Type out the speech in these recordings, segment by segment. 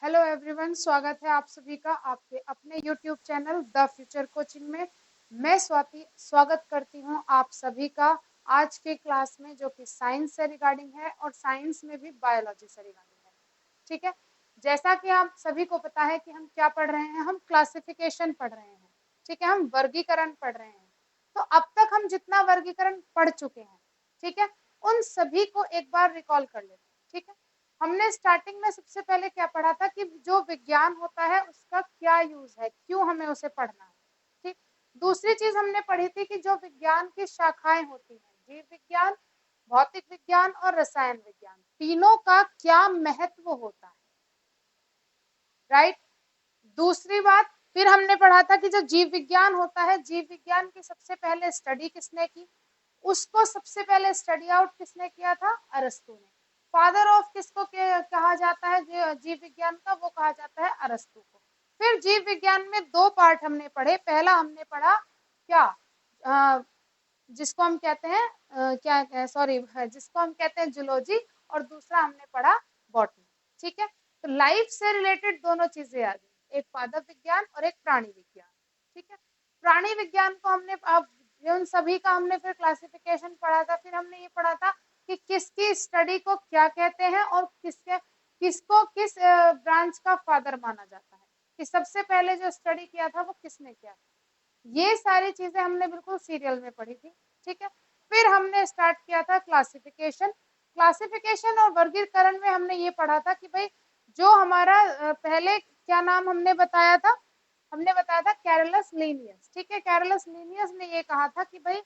Hello everyone, स्वागत है आप सभी का आपके अपने YouTube channel the future coaching में। मैं स्वाति स्वागत करती हूं आप सभी का आज के क्लास में, जो कि साइंस से रिगार्डिंग है और साइंस में भी बायोलॉजी से रिगार्डिंग है। ठीक है, जैसा कि आप सभी को पता है कि हम क्या पढ़ रहे हैं, हम क्लासिफिकेशन पढ़ रहे हैं। ठीक है, हम वर्गीकरण पढ़ रहे हैं। तो अब तक हम जितना वर्गीकरण पढ़ चुके हैं, ठीक है, उन सभी को एक बार रिकॉल कर लेते हैं। ठीक है, हमने स्टार्टिंग में सबसे पहले क्या पढ़ा था कि जो विज्ञान होता है उसका क्या यूज है, क्यों हमें उसे पढ़ना है। ठीक, दूसरी चीज हमने पढ़ी थी कि जो विज्ञान की शाखाएं होती हैं, जीव विज्ञान, भौतिक विज्ञान और रसायन विज्ञान, तीनों का क्या महत्व होता है। राइट, दूसरी बात फिर हमने पढ़ा था कि जो जीव विज्ञान होता है, जीव विज्ञान की सबसे पहले स्टडी किसने की, उसको सबसे पहले स्टडी आउट किसने किया था, अरस्तु ने। फादर ऑफ किसको कहा जाता है जीव विज्ञान का, वो कहा जाता है अरस्तु को। फिर जीव विज्ञान में दो पार्ट हमने पढ़े। पहला हमने पढ़ा क्या, जिसको हम कहते हैं क्या सॉरी जिसको हम कहते हैं जूलॉजी, और दूसरा हमने पढ़ा बॉटनी। ठीक है, तो लाइफ से रिलेटेड दोनों चीजें आ गई, एक पादप विज्ञान और एक प्राणी विज्ञान। ठीक है, प्राणी विज्ञान को हमने अब उन सभी का हमने फिर क्लासिफिकेशन पढ़ा था। फिर हमने ये पढ़ा था कि किसकी स्टडी को क्या कहते हैं और किसको किस ब्रांच का फादर माना जाता है, कि सबसे पहले जो स्टडी किया था वो किसने किया था। ये सारी चीजें हमने बिल्कुल सीरियल में पढ़ी थी। ठीक है, फिर हमने स्टार्ट किया था क्लासिफिकेशन। क्लासिफिकेशन और वर्गीकरण में हमने ये पढ़ा था कि भाई जो हमारा पहले क्या नाम हमने बताया था, हमने बताया था कैरलस लीनियस। ठीक है, कैरलस लीनियस ने ये कहा था कि भाई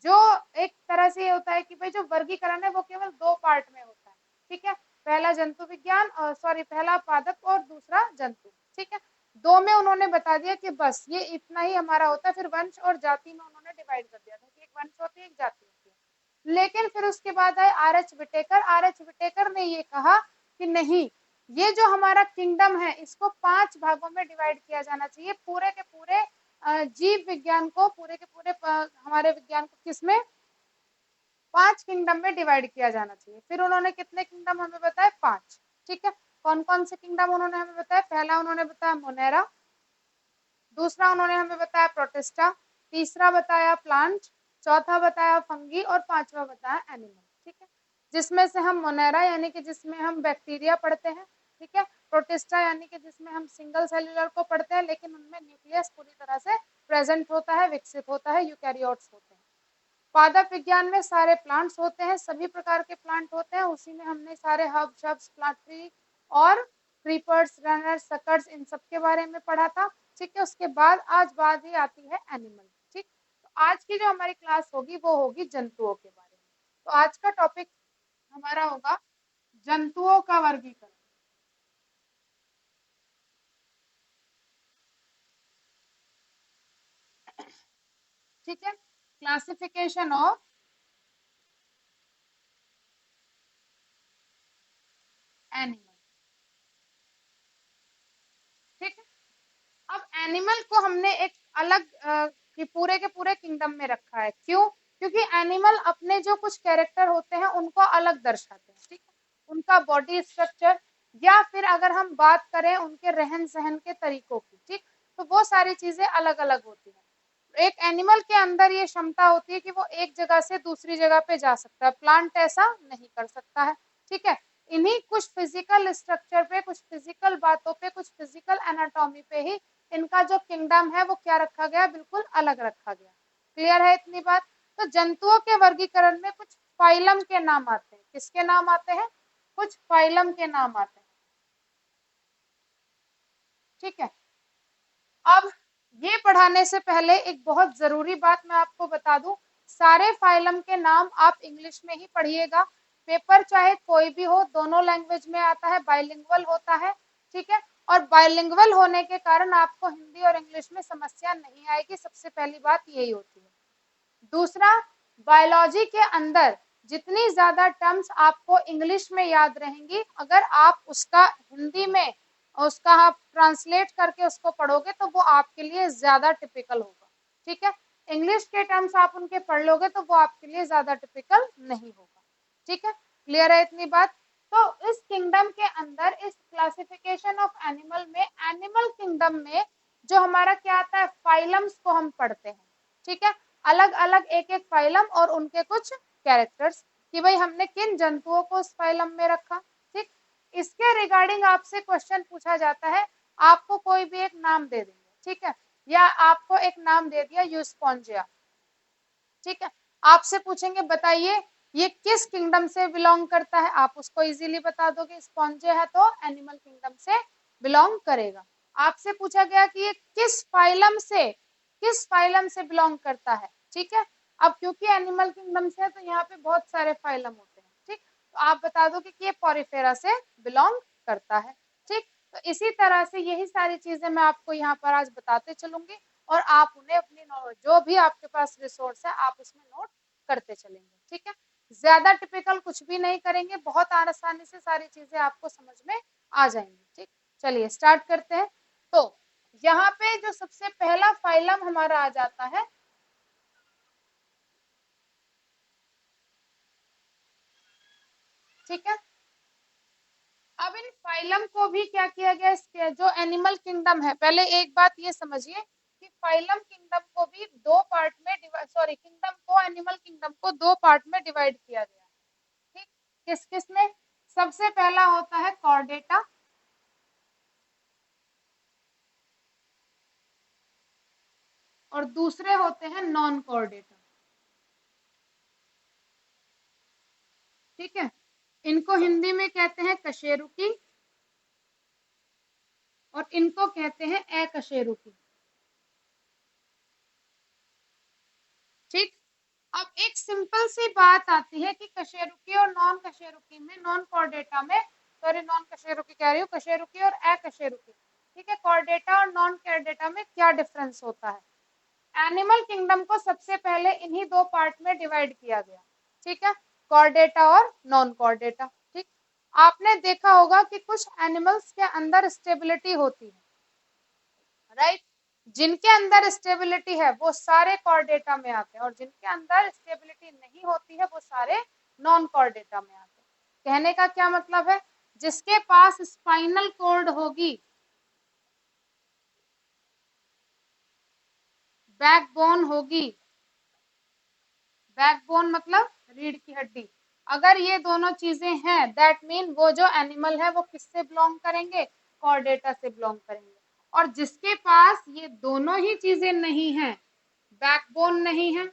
जो एक तरह से ये होता है कि भाई जो वर्गीकरण है वो केवल दो पार्ट में होता है। ठीक है, पहला जंतु विज्ञान और पहला पादप और दूसरा जंतु। ठीक है, दो में उन्होंने बता दिया कि बस ये इतना ही हमारा होता है। फिर वंश और जाति में उन्होंने डिवाइड कर दिया था कि एक वंश होती है, एक जाति होती है। लेकिन फिर उसके बाद आए R H Whittaker. R H Whittaker ने ये कहा कि नहीं, ये जो हमारा किंगडम है इसको 5 भागों में डिवाइड किया जाना चाहिए। पूरे के पूरे जीव विज्ञान को, पूरे के पूरे हमारे विज्ञान को किसमें, 5 किंगडम में डिवाइड किया जाना चाहिए। फिर उन्होंने कितने किंगडम हमें बताए, 5। ठीक है, कौन कौन से किंगडम उन्होंने हमें बताया, पहला उन्होंने बताया मोनेरा, दूसरा उन्होंने हमें बताया प्रोटिस्टा, तीसरा बताया प्लांट, चौथा बताया फंगी और पांचवा बताया एनिमल। ठीक है, जिसमें से हम मोनेरा यानी कि जिसमें हम बैक्टीरिया पढ़ते हैं, ठीक है, प्रोटिस्टा यानी कि जिसमें हम सिंगल सेल्यूलर को पढ़ते हैं लेकिन उनमें न्यूक्लियस पूरी तरह से प्रेजेंट होता है, विकसित होता है, यूकैरियोट्स होते हैं। पादप विज्ञान में सारे प्लांट्स होते हैं, सभी प्रकार के प्लांट होते हैं। उसी में हमने सारे हर्ब, श्रब्स, प्लांट ट्री और क्रीपर्स, रनर्स, सकर्स, इन सब के बारे में पढ़ा था। ठीक है, उसके बाद आज बात ही आती है एनिमल। ठीक, तो आज की जो हमारी क्लास होगी वो होगी जंतुओं के बारे में। तो आज का टॉपिक हमारा होगा जंतुओं का वर्गीकरण। ठीक है, क्लासिफिकेशन ऑफ एनिमल। ठीक है, अब एनिमल को हमने एक अलग कि पूरे के पूरे किंगडम में रखा है। क्यों? क्योंकि एनिमल अपने जो कुछ कैरेक्टर होते हैं उनको अलग दर्शाते हैं। ठीक है, उनका बॉडी स्ट्रक्चर या फिर अगर हम बात करें उनके रहन सहन के तरीकों की, ठीक, तो वो सारी चीजें अलग अलग होती हैं। एक एनिमल के अंदर ये क्षमता होती है कि वो एक जगह से दूसरी जगह पे जा सकता है, प्लांट ऐसा नहीं कर सकता है। ठीक है, इन्हीं कुछ फिजिकल स्ट्रक्चर पे, कुछ फिजिकल बातों पे, कुछ फिजिकल एनाटॉमी पे ही इनका जो किंगडम है वो क्या रखा गया, बिल्कुल अलग रखा गया। क्लियर है इतनी बात? तो जंतुओं के वर्गीकरण में कुछ फाइलम के नाम आते हैं। किसके नाम आते हैं? कुछ फाइलम के नाम आते हैं। ठीक है, अब ये पढ़ाने से पहले एक बहुत जरूरी बात मैं आपको बता दूं, सारे फाइलम के नाम आप इंग्लिश में ही पढ़िएगा। पेपर चाहे कोई भी हो, दोनों लैंग्वेज में आता है, बाइलिंगुअल होता है। ठीक है, और बाइलिंगुअल होने के कारण आपको हिंदी और इंग्लिश में समस्या नहीं आएगी। सबसे पहली बात यही होती है। दूसरा, बायोलॉजी के अंदर जितनी ज्यादा टर्म्स आपको इंग्लिश में याद रहेंगी, अगर आप उसका हिंदी में उसका आप ट्रांसलेट करके उसको पढ़ोगे तो वो आपके लिए ज्यादा टिपिकल होगा। ठीक है, इंग्लिश के टर्म्स आप उनके पढ़ लोगे तो वो आपके लिए ज्यादा टिपिकल नहीं होगा। ठीक है, क्लियर है इतनी बात? तो इस किंगडम के अंदर, इस क्लासिफिकेशन ऑफ एनिमल में, एनिमल किंगडम में जो हमारा क्या आता है, फाइलम्स को हम पढ़ते हैं। ठीक है, अलग अलग एक एक फाइलम और उनके कुछ कैरेक्टर्स, कि भाई हमने किन जंतुओं को उस फाइलम में रखा। ठीक, इसके रिगार्डिंग आपसे क्वेश्चन पूछा जाता है, आपको कोई भी एक नाम दे देंगे, ठीक है, या आपको एक नाम दे दिया यूस्पोंजिया, ठीक है, आपसे पूछेंगे बताइए ये किस किंगडम से बिलोंग करता है, आप उसको इजीली बता दोगे, स्पॉन्जिया है तो एनिमल किंगडम से बिलोंग करेगा। आपसे पूछा गया कि ये किस फाइलम से बिलोंग करता है, ठीक है, अब क्योंकि एनिमल किंगडम से है तो यहाँ पे बहुत सारे फाइलम होते हैं, ठीक, तो आप बता दोगे कि ये पॉरीफेरा से बिलोंग करता है। ठीक, तो इसी तरह से यही सारी चीजें मैं आपको यहाँ पर आज बताते चलूंगी, और आप उन्हें अपनी जो भी आपके पास रिसोर्स है आप उसमें नोट करते चलेंगे। ठीक है, ज्यादा टिपिकल कुछ भी नहीं करेंगे, बहुत आसानी से सारी चीजें आपको समझ में आ जाएंगी। ठीक, चलिए स्टार्ट करते हैं। तो यहाँ पे जो सबसे पहला फाइलम हमारा आ जाता है, ठीक है, अब इन फाइलम को भी क्या किया गया, इसके जो एनिमल किंगडम है, पहले एक बात ये समझिए कि फाइलम किंगडम को भी दो पार्ट में सॉरी किंगडम को, एनिमल किंगडम को दो पार्ट में डिवाइड किया गया। ठीक, किस किस में, सबसे पहला होता है कॉर्डेटा, और दूसरे होते हैं नॉन कॉर्डेटा। ठीक है, इनको हिंदी में कहते हैं कशेरुकी और इनको कहते हैं अकशेरुकी। ठीक, अब एक सिंपल सी बात आती है कि कशेरुकी और नॉन कशेरुकी में, नॉन कॉर्डेटा में, सॉरी नॉन कशेरुकी कह रही हूँ, कशेरुकी और अकशेरुकी, ठीक है, कॉर्डेटा और नॉन कॉर्डेटा में क्या डिफरेंस होता है। एनिमल किंगडम को सबसे पहले इन्हीं दो पार्ट में डिवाइड किया गया, ठीक है, कॉर्डेटा और नॉन कॉर्डेटा। ठीक, आपने देखा होगा कि कुछ एनिमल्स के अंदर स्टेबिलिटी होती है, राइट, जिनके अंदर स्टेबिलिटी है वो सारे कॉर्डेटा में आते हैं, और जिनके अंदर स्टेबिलिटी नहीं होती है वो सारे नॉन कॉर्डेटा में आते हैं। कहने का क्या मतलब है, जिसके पास स्पाइनल कॉर्ड होगी, बैकबोन होगी, बैकबोन मतलब रीढ़ की हड्डी, अगर ये दोनों चीजें हैं, दैट मीन वो जो एनिमल है वो किससे बिलोंग करेंगे, कॉर्डेटा से बिलोंग करेंगे। और जिसके पास ये दोनों ही चीजें नहीं है, बैकबोन नहीं है,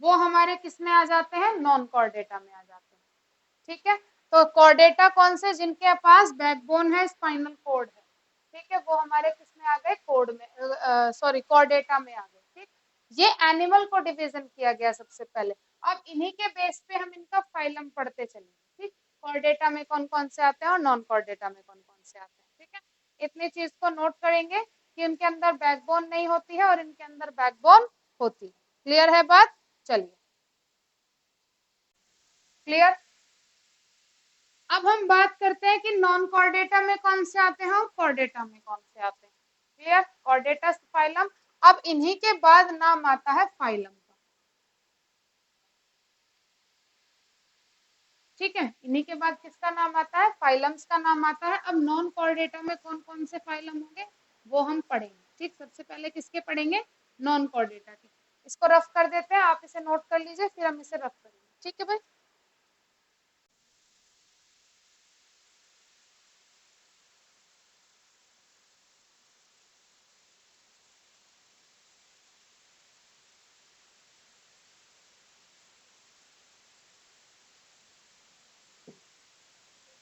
वो हमारे किस में आ जाते हैं, नॉन कॉर्डेटा में आ जाते हैं। ठीक है, तो कॉर्डेटा कौन से, जिनके पास बैकबोन है, स्पाइनल कॉर्ड है, ठीक है, वो हमारे किस में आ गए, कोड में, सॉरी कॉर्डेटा में आ गए। ठीक, ये एनिमल को डिवीजन किया गया सबसे पहले। अब इन्हीं के बेस पे हम इनका फाइलम पढ़ते चलेंगे। ठीक, कॉर्डेटा में कौन कौन से आते हैं और नॉन कॉर्डेटा में कौन कौन से आते हैं। ठीक है, इतनी चीज को नोट करेंगे कि इनके अंदर बैकबोन नहीं होती है और इनके अंदर बैकबोन होती है। क्लियर है बात, चलिए क्लियर। अब हम बात करते हैं कि नॉन कॉर्डेटा में कौन से आते हैं और कॉर्डेटा में कौन से आते हैं। Clear, Chordata phylum. अब इन्हीं के बाद नाम आता है फाइलम का। ठीक है, इन्हीं के बाद किसका नाम आता है, फाइलम्स का नाम आता है। अब नॉन कॉर्डेटा में कौन कौन से फाइलम होंगे वो हम पढ़ेंगे। ठीक, सबसे पहले किसके पढ़ेंगे, नॉन कॉर्डेटा के। इसको रफ कर देते हैं, आप इसे नोट कर लीजिए, फिर हम इसे रफ करेंगे। ठीक है भाई,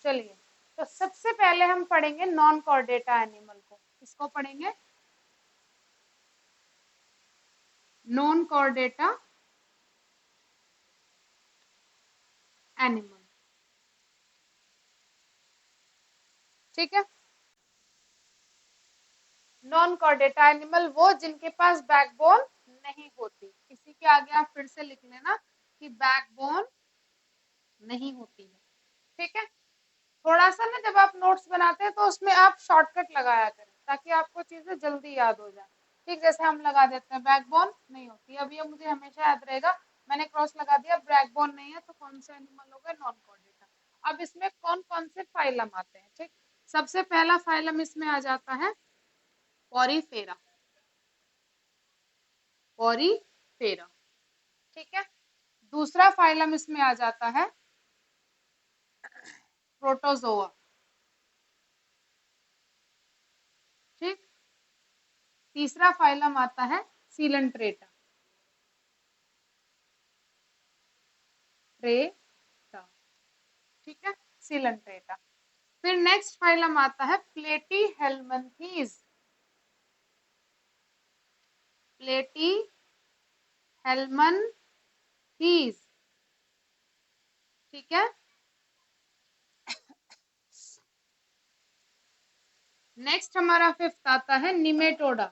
चलिए, तो सबसे पहले हम पढ़ेंगे नॉन कॉर्डेटा एनिमल को। किसको पढ़ेंगे, नॉन कॉर्डेटा एनिमल। ठीक है, नॉन कॉर्डेटा एनिमल वो जिनके पास बैकबोन नहीं होती। इसी के आगे आप फिर से लिख लेना कि बैकबोन नहीं होती है। ठीक है, थोड़ा सा ना जब आप नोट्स बनाते हैं तो उसमें आप शॉर्टकट लगाया करें ताकि आपको चीजें जल्दी याद हो जाए। ठीक, जैसे हम लगा देते हैं बैकबोन नहीं होती, अब ये मुझे हमेशा याद रहेगा, मैंने क्रॉस लगा दिया, बैकबोन नहीं है तो कौन सा एनिमल होगा, नॉन कॉर्डेटा। अब इसमें कौन कौन से फाइलम आते हैं, ठीक। सबसे पहला फाइलम इसमें आ जाता है पॉरीफेरा, पॉरीफेरा, ठीक है। दूसरा फाइलम इसमें आ जाता है प्रोटोजोआ, ठीक। तीसरा फाइलम आता है सीलेंट्रेटा, ट्रेटा, ठीक है, सीलेंट्रेटा। फिर नेक्स्ट फाइलम आता है प्लेटीहेल्मिन्थीज, प्लेटीहेल्मिन्थीज, ठीक है। नेक्स्ट हमारा फिफ्थ आता है निमेटोडा,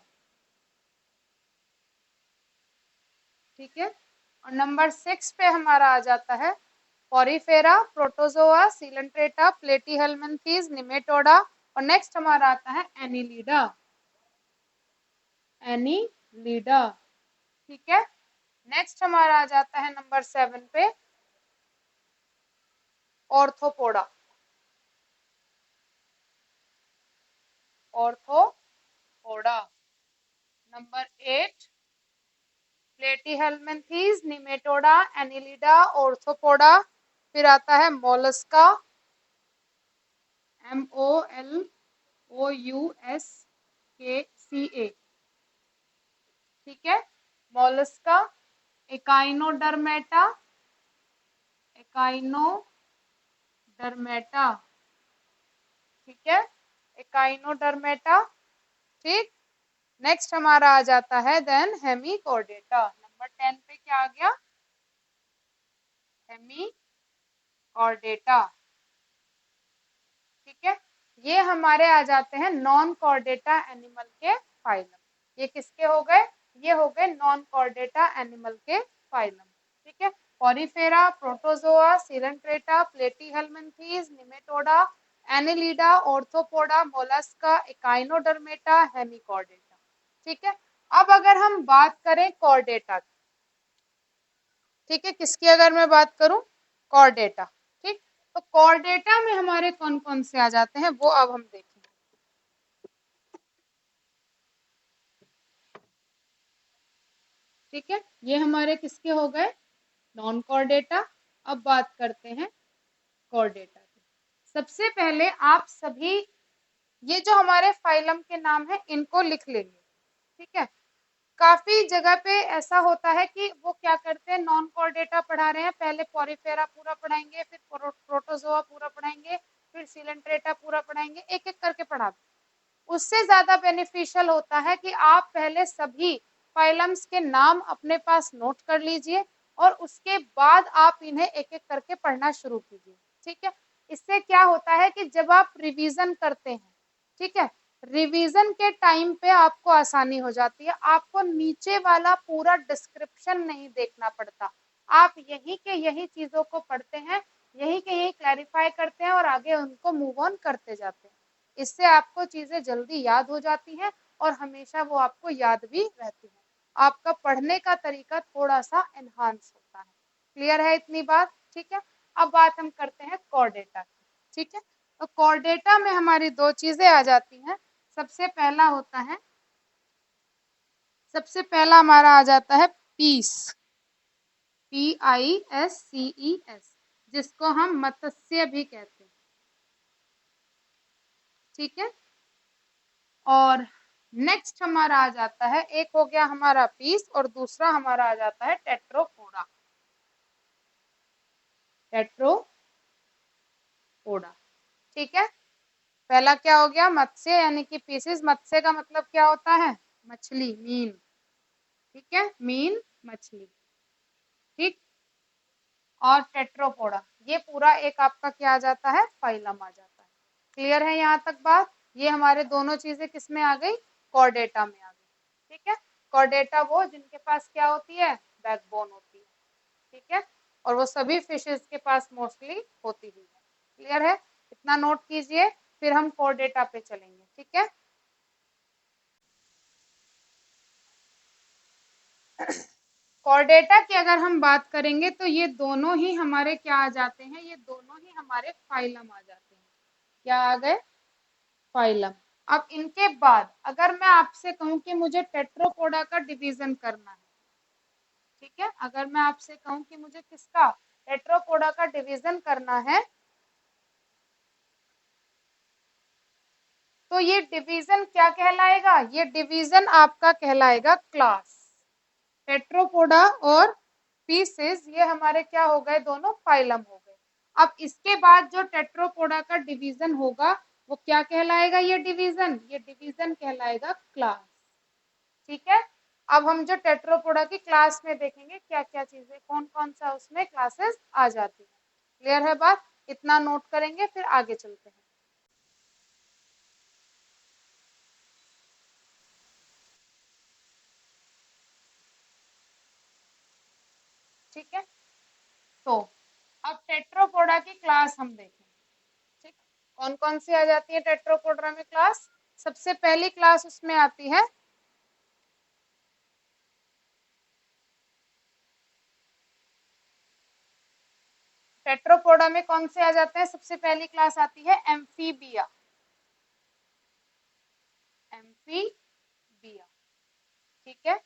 ठीक है। और नंबर 6 पे हमारा आ जाता है Porifera, protozoa, Coelenterata, Platyhelminthes, Nematoda. और नेक्स्ट हमारा आता है एनिलीडा, एनिलीडा, ठीक है। नेक्स्ट हमारा आ जाता है नंबर 7 पे arthropoda, arthropoda. Number 8 Platyhelminthes, Nematoda, Annelida, arthropoda. फिर आता है मोलस्का, MOLOUSKA, ठीक है, मोलस्का। एकाइनोडर्मेटा, एकाइनोडर्मेटा, ठीक है, एकाइनोडर्मेटा, ठीक। नेक्स्ट हमारा आ जाता है देन हेमिकॉर्डेटा। नंबर 10 पे क्या आ गया, हेमिकॉर्डेटा, ठीक है। ये हमारे आ जाते हैं नॉन कॉर्डेटा एनिमल के फाइलम। ये किसके हो गए, ये हो गए नॉन कॉर्डेटा एनिमल के फाइलम, ठीक है। Porifera, protozoa, Coelenterata, Platyhelminthes, Nematoda, Annelida, arthropoda, Mollusca, echinodermata, Hemichordata, ठीक है। अब अगर हम बात करें कॉर्डेटा की, ठीक है, किसकी अगर मैं बात करूं, कॉर्डेटा, ठीक। तो कॉर्डेटा में हमारे कौन कौन से आ जाते हैं वो अब हम देखेंगे, ठीक है। ये हमारे किसके हो गए, नॉन कॉर्डेटा। अब बात करते हैं कॉर्डेटा की। सबसे पहले आप सभी ये जो हमारे फाइलम के नाम है इनको लिख लेंगे, ठीक है। काफी जगह पे ऐसा होता है कि वो क्या करते हैं, नॉन कॉर्डेटा पढ़ा रहे हैं, पहले पॉरीफेरा पूरा पढ़ाएंगे, फिर प्रोटोजोआ पूरा पढ़ाएंगे, फिर सीलेंट्रेटा पूरा पढ़ाएंगे, एक एक करके पढ़ा। उससे ज्यादा बेनिफिशियल होता है कि आप पहले सभी फाइलम्स के नाम अपने पास नोट कर लीजिए और उसके बाद आप इन्हें एक एक करके पढ़ना शुरू कीजिए, ठीक है। इससे क्या होता है कि जब आप रिवीजन करते हैं, ठीक है, रिवीजन के टाइम पे आपको आसानी हो जाती है, आपको नीचे वाला पूरा डिस्क्रिप्शन नहीं देखना पड़ता, आप यही के यही चीजों को पढ़ते हैं, यही के यही क्लैरिफाई करते हैं और आगे उनको मूव ऑन करते जाते हैं। इससे आपको चीजें जल्दी याद हो जाती हैं और हमेशा वो आपको याद भी रहती है, आपका पढ़ने का तरीका थोड़ा सा एनहांस होता है। क्लियर है इतनी बात, ठीक है। अब बात हम करते हैं कॉर्डेटा की, ठीक है। तो कॉर्डेटा में हमारी दो चीजें आ जाती हैं। सबसे पहला होता है, सबसे पहला हमारा आ जाता है पीस, PISCES, जिसको हम मत्स्य भी कहते हैं, ठीक है। और नेक्स्ट हमारा आ जाता है, एक हो गया हमारा पीस और दूसरा हमारा आ जाता है टेट्रोपोडा, टेट्रोपोडा, ठीक है। पहला क्या हो गया, मत्स्य यानी कि पीसेस, मत्स्य का मतलब क्या होता है, मछली, मीन, ठीक है, मीन मछली, ठीक। और टेट्रोपोडा, ये पूरा एक आपका क्या आ जाता है, फाइलम आ जाता है। क्लियर है यहाँ तक बात, ये हमारे दोनों चीजें किस में आ गई, कॉर्डेटा में आ गई, ठीक है। कॉर्डेटा वो जिनके पास क्या होती है, बैकबोन होती है, ठीक है, और वो सभी फिशेस के पास मोस्टली होती ही है। क्लियर है, इतना नोट कीजिए, फिर हम कॉर्डेटा पे चलेंगे, ठीक है। कॉर्डेटा की अगर हम बात करेंगे तो ये दोनों ही हमारे क्या आ जाते हैं, ये दोनों ही हमारे फाइलम आ जाते हैं। क्या आ गए? फाइलम। अब इनके बाद अगर मैं आपसे कहूं कि मुझे टेट्रोपोडा का डिवीजन करना है, ठीक है, अगर मैं आपसे कहूं कि मुझे किसका, टेट्रोपोडा का डिवीजन करना है, तो ये डिवीजन क्या कहलाएगा, ये डिवीजन आपका कहलाएगा क्लास। टेट्रोपोडा और पीसेस ये हमारे क्या हो गए, दोनों फाइलम हो गए। अब इसके बाद जो टेट्रोपोडा का डिवीजन होगा वो क्या कहलाएगा, ये डिवीजन कहलाएगा क्लास। ठीक है, अब हम जो टेट्रोपोडा की क्लास में देखेंगे क्या क्या चीजें, कौन कौन सा उसमें क्लासेस आ जाती है। क्लियर है बात? इतना नोट करेंगे फिर आगे चलते हैं। ठीक है, तो अब टेट्रोपोडा की क्लास हम देखेंगे। ठीक, कौन कौन सी आ जाती है टेट्रोपोडा में क्लास? सबसे पहली क्लास उसमें आती है टेट्रोपोडा में, कौन से आ जाते हैं, सबसे पहली क्लास आती है एम्फीबिया। एम्फीबिया, ठीक है।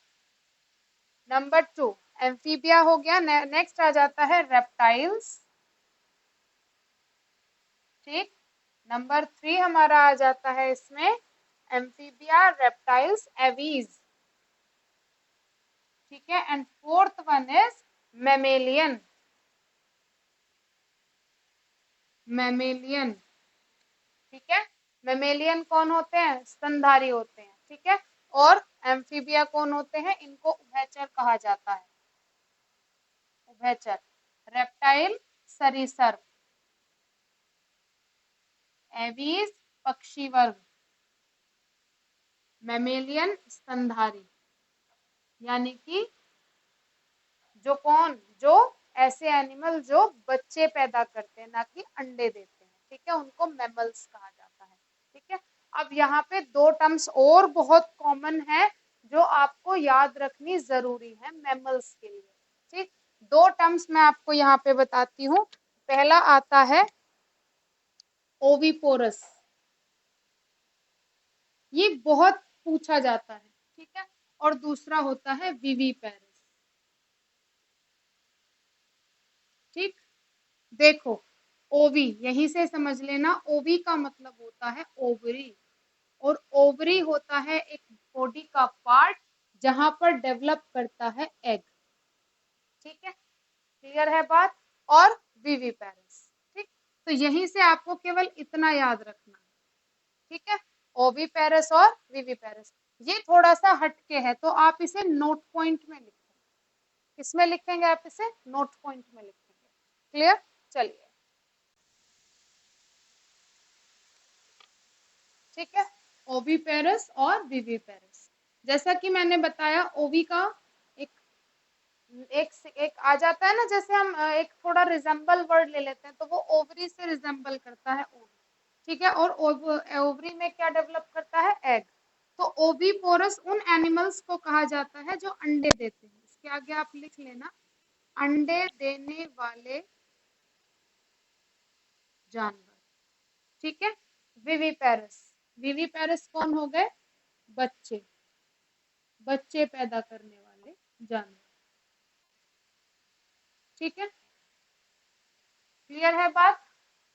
नंबर 2 एम्फीबिया हो गया। नेक्स्ट आ जाता है रेप्टाइल्स। ठीक, नंबर 3 हमारा आ जाता है इसमें एम्फीबिया, रेप्टाइल्स, एवीज। ठीक है, and fourth one is mammalian. Mammalian, ठीक है, मैमेलियन कौन होते हैं, स्तनधारी होते हैं। ठीक है, और एम्फीबिया कौन होते हैं, इनको उभयचर कहा जाता है। उभयचर, रेप्टाइल सरीसृप, एवीज पक्षी वर्ग, मैमेलियन स्तनधारी। यानी कि जो कौन, जो ऐसे एनिमल जो बच्चे पैदा करते हैं ना कि अंडे देते हैं, ठीक है, उनको मैमल्स कहा जाता है। ठीक है, अब यहाँ पे दो टर्म्स और बहुत कॉमन है जो आपको याद रखनी जरूरी है मैमल्स के लिए। ठीक, दो टर्म्स मैं आपको यहाँ पे बताती हूँ। पहला आता है ओविपोरस, ये बहुत पूछा जाता है। ठीक है, और दूसरा होता है विविपेरस। ठीक, देखो ओवी यहीं से समझ लेना, ओवी का मतलब होता है ओवरी, और ओवरी होता है एक बॉडी का पार्ट जहां पर डेवलप करता है एग। ठीक है, क्लियर है बात? और विविपेरस। ठीक, तो यहीं से आपको केवल इतना याद रखना है। ठीक है, ओविपेरस और विविपेरस। ये थोड़ा सा हटके है तो आप इसे नोट पॉइंट में लिखेंगे। किसमें लिखेंगे आप इसे? नोट पॉइंट में लिखेंगे। क्लियर? चलिए, ठीक है, ओविपेरस और विविपेरस। जैसा कि मैंने बताया ओवी का एक एक आ जाता है ना, जैसे हम एक थोड़ा रिजेंबल वर्ड ले लेते हैं तो वो ओवरी से रिजेंबल करता है ओवी। ठीक है, और ओवरी में क्या डेवलप करता है, एग। तो ओविपोरस उन एनिमल्स को कहा जाता है जो अंडे देते हैं। इसके आगे आप लिख लेना, अंडे देने वाले जानवर। ठीक है, विविपेरस, विविपेरस कौन हो गए, बच्चे, बच्चे पैदा करने वाले जानवर। ठीक है, क्लियर है बात?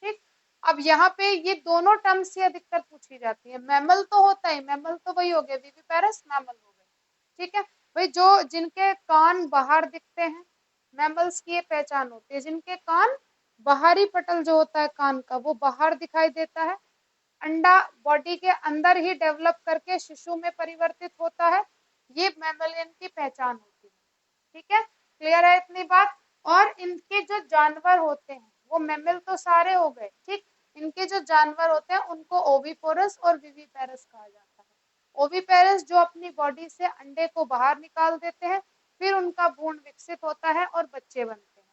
ठीक, अब यहाँ पे ये दोनों टर्म्स ही अधिकतर पूछी जाती है। मैमल तो होता है, मैमल तो वही हो गए, विविपेरस मैमल हो गए। ठीक है, भाई जो जिनके कान बाहर दिखते हैं, मैमल्स की ये पहचान होती है, जिनके कान बाहरी पटल जो होता है कान का वो बाहर दिखाई देता है, अंडा बॉडी के अंदर ही डेवलप करके शिशु में परिवर्तित होता है, ये मैमलियन की पहचान होती है। ठीक है, क्लियर है इतनी बात? और इनके जो जानवर होते हैं वो मैमल तो सारे हो गए। ठीक, इनके जो जानवर होते हैं उनको ओविपोरस और विविपेरस कहा जाता है। ओविपेरस जो अपनी बॉडी से अंडे को बाहर निकाल देते हैं, फिर उनका भ्रूण विकसित होता है और बच्चे बनते हैं।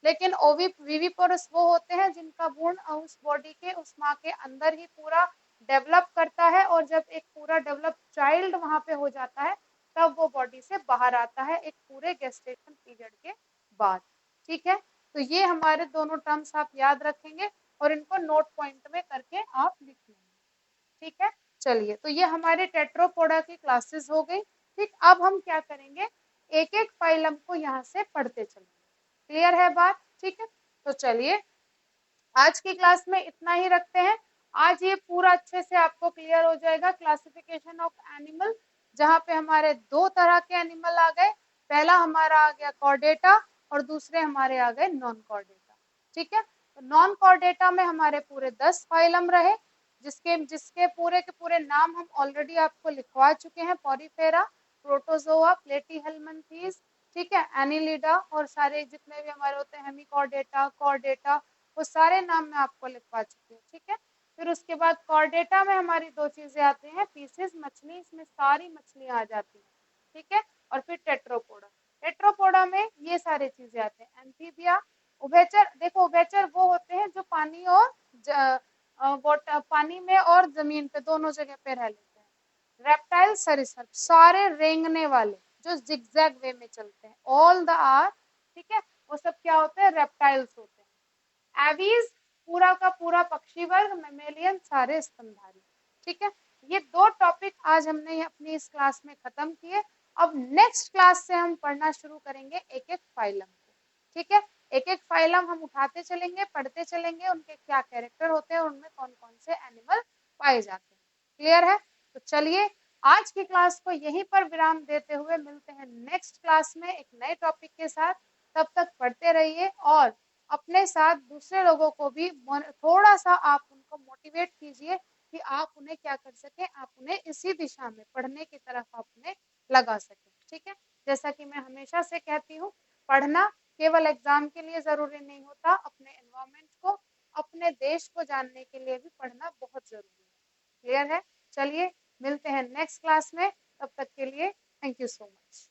लेकिन विविपोरस वो होते हैं जिनका भ्रूण उस बॉडी के उस माँ के अंदर ही पूरा डेवलप करता है, और जब एक पूरा डेवलप चाइल्ड वहां पे हो जाता है तब वो बॉडी से बाहर आता है एक पूरे गेस्टेशन पीरियड के बाद। ठीक है, तो ये हमारे दोनों टर्म्स आप याद रखेंगे और इनको नोट पॉइंट में करके आप लिख लेंगे। ठीक है, चलिए, तो ये हमारे टेट्रोपोडा की क्लासेस हो गई। ठीक, अब हम क्या करेंगे, एक एक फाइलम को यहाँ से पढ़ते चलेंगे। क्लियर है बात? ठीक है, तो चलिए आज की क्लास में इतना ही रखते हैं। आज ये पूरा अच्छे से आपको क्लियर हो जाएगा क्लासिफिकेशन ऑफ एनिमल, जहाँ पे हमारे दो तरह के एनिमल आ गए। पहला हमारा आ गया कॉर्डेटा और दूसरे हमारे आ गए नॉन कॉर्डेटा। ठीक है, तो नॉन कॉर्डेटा में हमारे पूरे 10 फाइलम रहे, जिसके जिसके पूरे के पूरे नाम हम ऑलरेडी आपको लिखवा चुके हैं। पॉरीफेरा, प्रोटोजोआ, प्लेटीहेल्मिन्थीज, ठीक है, एनिलिडा और सारे जितने भी हमारे होते हैं हेमिकॉर्डेटा, कॉर्डेटा, वो सारे नाम मैं आपको लिखवा चुकी हूँ। ठीक है, फिर उसके बाद कॉर्डेटा में हमारी दो चीजें आती हैं, पीसेस मछली, इसमें सारी मछलियां आ जाती हैं। ठीक है, और फिर टेट्रोपोडा, टेट्रोपोडा में ये सारी चीजें आती हैं। एम्फीबिया, उभयचर, देखो उभयचर वो होते हैं जो पानी और पानी में और जमीन पे दोनों जगह पे रह लेते हैं। रेप्टाइल, सरीसृप, सारे रेंगने वाले जो जिगजैग वे में चलते हैं, ऑल द आर, ठीक है, वो सब क्या होते हैं, रेप्टाइल्स होते हैं। एवीज, पूरा का पूरा पक्षी वर्ग, मेमेलियन, सारे स्तनधारी। ठीक है, ये दो टॉपिक आज हमने अपनी इस क्लास में खत्म किए। अब नेक्स्ट क्लास से हम पढ़ना शुरू करेंगे एक एक फाइलम को। ठीक है, एक एक फाइलम हम उठाते चलेंगे, पढ़ते चलेंगे, उनके क्या कैरेक्टर होते हैं, उनमें कौन कौन से एनिमल पाए जाते हैं। क्लियर है? तो चलिए आज की क्लास को यहीं पर विराम देते हुए मिलते हैं नेक्स्ट क्लास में एक नए टॉपिक के साथ। तब तक पढ़ते रहिए और अपने साथ दूसरे लोगों को भी थोड़ा सा आप उनको मोटिवेट कीजिए कि आप उन्हें क्या कर सके, आप उन्हें इसी दिशा में पढ़ने की तरफ आप उन्हें लगा सके। ठीक है, जैसा कि मैं हमेशा से कहती हूँ, पढ़ना केवल एग्जाम के लिए जरूरी नहीं होता, अपने एनवायरमेंट को, अपने देश को जानने के लिए भी पढ़ना बहुत जरूरी है। क्लियर है? चलिए मिलते हैं नेक्स्ट क्लास में, तब तक के लिए थैंक यू सो मच।